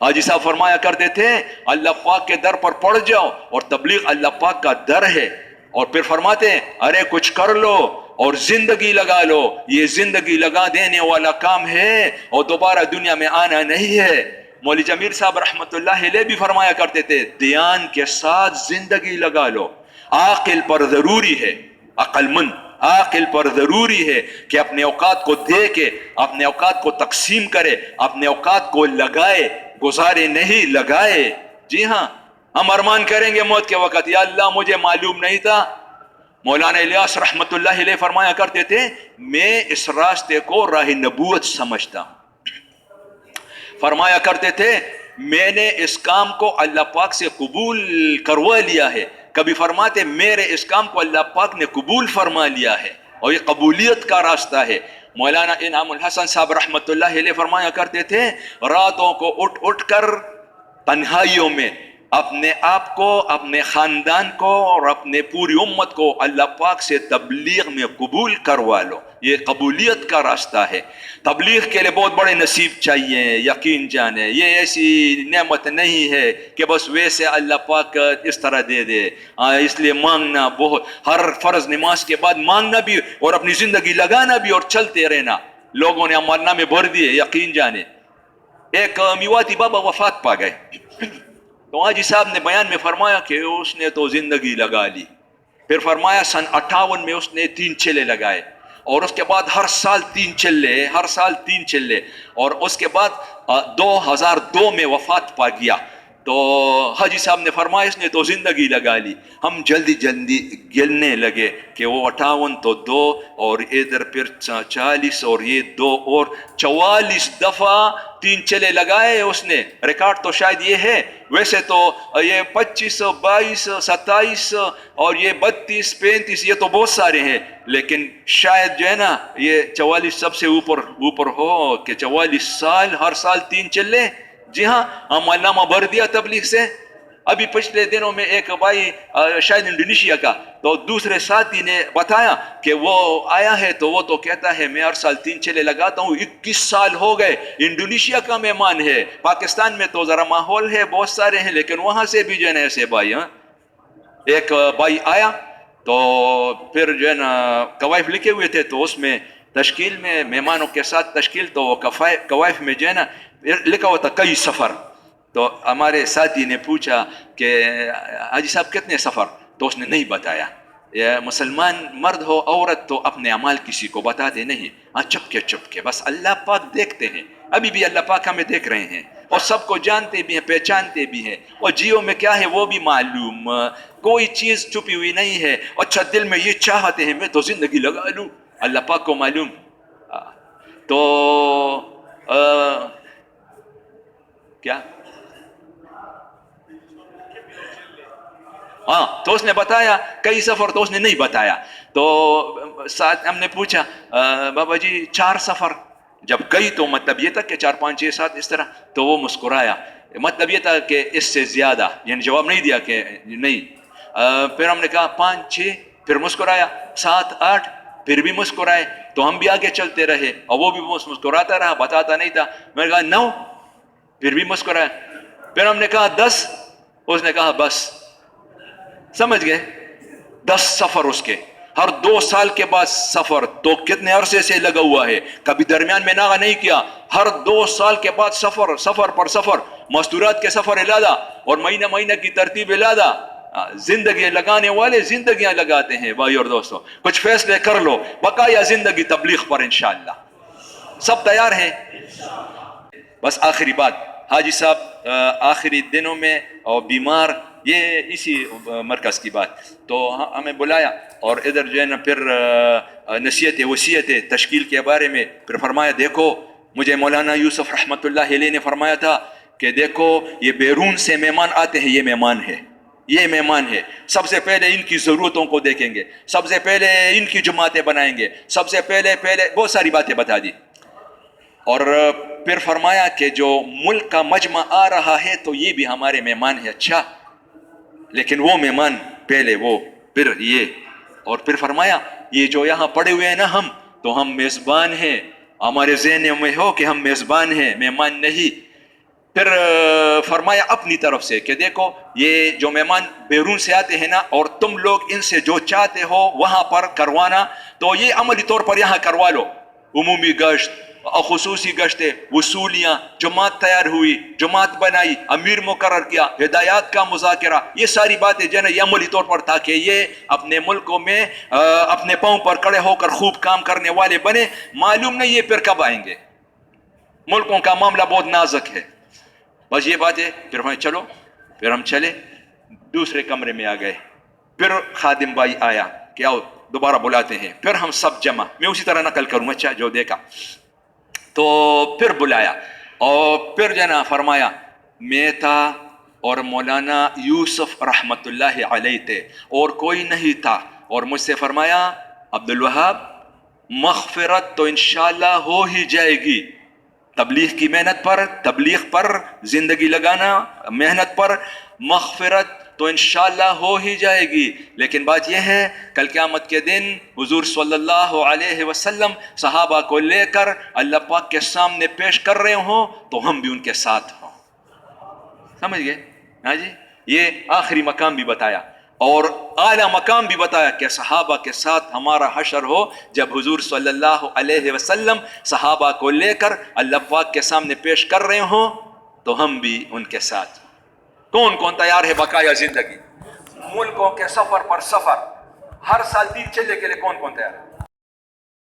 حاجی صاحب فرمایا کرتے تھے اللہ پاک کے در پر پڑ جاؤ، اور تبلیغ اللہ پاک کا در ہے، اور پھر فرماتے ہیں ارے کچھ کر لو اور زندگی لگا لو، یہ زندگی لگا دینے والا کام ہے اور دوبارہ دنیا میں آنا نہیں ہے۔ مولوی جمیل صاحب رحمۃ اللہ علیہ بھی فرمایا کرتے تھے دھیان کے ساتھ زندگی لگا لو۔ عاقل پر ضروری ہے، عقل مند عاقل پر ضروری ہے کہ اپنے اوقات کو دیکھے، اپنے اوقات کو تقسیم کرے، اپنے اوقات کو لگائے، گزارے نہیں لگائے۔ جی ہاں، ہم ارمان کریں گے موت کے وقت یا اللہ مجھے معلوم نہیں تھا۔ مولانا الیاس رحمت اللہ علیہ فرمایا کرتے تھے میں اس راستے کو راہ نبوت سمجھتا ہوں۔ فرمایا کرتے تھے میں نے اس کام کو اللہ پاک سے قبول کروا لیا ہے، کبھی فرماتے میرے اس کام کو اللہ پاک نے قبول فرما لیا ہے، اور یہ قبولیت کا راستہ ہے۔ مولانا انعام الحسن صاحب رحمت اللہ علیہ فرمایا کرتے تھے راتوں کو اٹھ اٹھ کر تنہائیوں میں اپنے آپ کو، اپنے خاندان کو اور اپنے پوری امت کو اللہ پاک سے تبلیغ میں قبول کروا لو، یہ قبولیت کا راستہ ہے۔ تبلیغ کے لیے بہت بڑے نصیب چاہیے، یقین جانے یہ ایسی نعمت نہیں ہے کہ بس ویسے اللہ پاک اس طرح دے دے، اس لیے مانگنا بہت، ہر فرض نماز کے بعد مانگنا بھی اور اپنی زندگی لگانا بھی اور چلتے رہنا۔ لوگوں نے عمل نامے بھر دیے، یقین جانے۔ ایک میواتی بابا وفات پا گئے تو حاجی صاحب نے بیان میں فرمایا کہ اس نے تو زندگی لگا لی، پھر فرمایا سن 58 میں اس نے 3 چلے لگائے، اور اس کے بعد ہر سال 3 چلے، ہر سال 3 چلے، اور اس کے بعد 2002 میں وفات پا گیا۔ تو حاجی صاحب نے فرمایا اس نے تو زندگی لگا لی۔ ہم جلدی جلدی گلنے لگے کہ وہ 58 تو 2 اور ادھر پھر 40 اور یہ 2 اور 44 دفعہ 3 چلے لگائے اس نے۔ ریکارڈ تو شاید یہ ہے، ویسے تو یہ 25 22 27 اور یہ 32 35 یہ تو بہت سارے ہیں، لیکن شاید جو ہے نا یہ 44 سب سے اوپر ہو کہ 44 سال ہر سال 3 چلے۔ جی ہاں، عمل نامہ بھر دیا تبلیغ سے۔ ابھی پچھلے دنوں میں ایک بھائی شاید انڈونیشیا کا، تو دوسرے ساتھی نے بتایا کہ وہ آیا ہے تو وہ تو کہتا ہے میں ہر سال 3 چلے لگاتا ہوں، 21 سال ہو گئے۔ انڈونیشیا کا مہمان ہے، پاکستان میں تو ذرا ماحول ہے بہت سارے ہیں، لیکن وہاں سے بھی جو ہے نا ایسے بھائی، ایک بھائی آیا تو پھر جو ہے نا قوائف لکھے ہوئے تھے، تو اس میں تشکیل میں مہمانوں کے ساتھ تشکیل، تو وہ قوائف میں جو ہے نا لکھا ہوا تھا کئی سفر۔ تو ہمارے ساتھی نے پوچھا کہ حاجی صاحب کتنے سفر، تو اس نے نہیں بتایا۔ مسلمان مرد ہو عورت تو اپنے اعمال کسی کو بتاتے نہیں، چپ کے بس اللہ پاک دیکھتے ہیں، ابھی بھی اللہ پاک ہمیں دیکھ رہے ہیں اور سب کو جانتے بھی ہیں، پہچانتے بھی ہیں، اور جیو میں کیا ہے وہ بھی معلوم، کوئی چیز چھپی ہوئی نہیں ہے۔ اچھا دل میں یہ چاہتے ہیں میں تو زندگی لگا لوں، اللہ پاک کو معلوم۔ تو کیا ہاں، تو اس نے بتایا کئی سفر، تو اس نے نہیں بتایا۔ تو ساتھ ہم نے پوچھا بابا جی 4 سفر، جب گئی تو مطلب یہ تھا کہ 4 5 6 7 اس طرح، تو وہ مسکرایا، مطلب یہ تھا کہ اس سے زیادہ، یعنی جواب نہیں دیا کہ نہیں۔ پھر ہم نے کہا 5 6، پھر مسکرایا، 7 8، پھر بھی مسکرائے، تو ہم بھی آگے چلتے رہے اور وہ بھی مسکراتا رہا، بتاتا نہیں تھا۔ میں نے کہا 9، پھر بھی مسکرایا۔ پھر ہم نے کہا 10، اس نے کہا بس۔ سمجھ گئے؟ 10 سفر اس کے، ہر 2 سال کے بعد سفر، تو کتنے عرصے سے لگا ہوا ہے، کبھی درمیان میں ناغہ نہیں کیا، ہر 2 سال کے بعد سفر پر سفر، مستورات کے سفر الادا اور مہینہ کی ترتیب الادا۔ زندگی لگانے والے زندگیاں لگاتے ہیں بھائی اور دوستوں، کچھ فیصلے کر لو، بقایا زندگی تبلیغ پر انشاءاللہ۔ سب تیار ہیں؟ بس آخری بات، حاجی صاحب آخری دنوں میں اور بیمار، یہ اسی مرکز کی بات، تو ہمیں بلایا اور ادھر جو ہے نا پھر نصیحت وصیت تشکیل کے بارے میں پھر فرمایا دیکھو مجھے مولانا یوسف رحمت اللہ علیہ نے فرمایا تھا کہ دیکھو یہ بیرون سے مہمان آتے ہیں، یہ مہمان ہے، سب سے پہلے ان کی ضرورتوں کو دیکھیں گے، سب سے پہلے ان کی جماعتیں بنائیں گے، سب سے پہلے بہت ساری باتیں بتا دی، اور پھر فرمایا کہ جو ملک کا مجمع آ رہا ہے تو یہ بھی ہمارے مہمان ہے، اچھا لیکن وہ مہمان پہلے وہ پھر یہ، اور پھر فرمایا یہ جو یہاں پڑے ہوئے ہیں نا ہم میزبان ہیں، ہمارے ذہن میں ہو کہ ہم میزبان ہیں، مہمان نہیں۔ پھر فرمایا اپنی طرف سے کہ دیکھو یہ جو مہمان بیرون سے آتے ہیں نا اور تم لوگ ان سے جو چاہتے ہو وہاں پر کروانا تو یہ عملی طور پر یہاں کروا لو. عمومی گشت، خصوصی گشتیں، وصولیاں، جماعت تیار ہوئی، جماعت بنائی، امیر مقرر کیا، ہدایات کا مذاکرہ، یہ ساری باتیں جو ہے نا یہ عملی طور پر تاکہ یہ اپنے ملکوں میں اپنے پاؤں پر کھڑے ہو کر خوب کام کرنے والے بنے. معلوم نہیں یہ پھر کب آئیں گے، ملکوں کا معاملہ بہت نازک ہے. بس یہ بات ہے. پھر ہمیں چلو، پھر ہم چلے دوسرے کمرے میں آ گئے. پھر خادم بھائی آیا کہ آؤ دوبارہ بلاتے ہیں. پھر ہم سب جمع، میں اسی طرح نقل کروں اچھا جو دیکھا. تو پھر بلایا اور پھر جو نا فرمایا میں تھا اور مولانا یوسف رحمت اللہ علیہ تھے اور کوئی نہیں تھا. اور مجھ سے فرمایا عبدالوہاب مغفرت تو انشاءاللہ ہو ہی جائے گی. تبلیغ کی محنت پر، تبلیغ پر زندگی لگانا، محنت پر مغفرت تو انشاءاللہ ہو ہی جائے گی. لیکن بات یہ ہے کل قیامت کے دن حضور صلی اللہ علیہ وسلم صحابہ کو لے کر اللہ پاک کے سامنے پیش کر رہے ہوں تو ہم بھی ان کے ساتھ ہوں. سمجھ گئے؟ ہاں جی. یہ آخری مقام بھی بتایا اور اعلیٰ مقام بھی بتایا کہ صحابہ کے ساتھ ہمارا حشر ہو جب حضور صلی اللہ علیہ وسلم صحابہ کو لے کر اللہ پاک کے سامنے پیش کر رہے ہوں تو ہم بھی ان کے ساتھ. کون کون تیار ہے بقایا زندگی؟ ملکوں کے سفر پر سفر، ہر سال 3 چلے کے لیے کون کون تیار ہے؟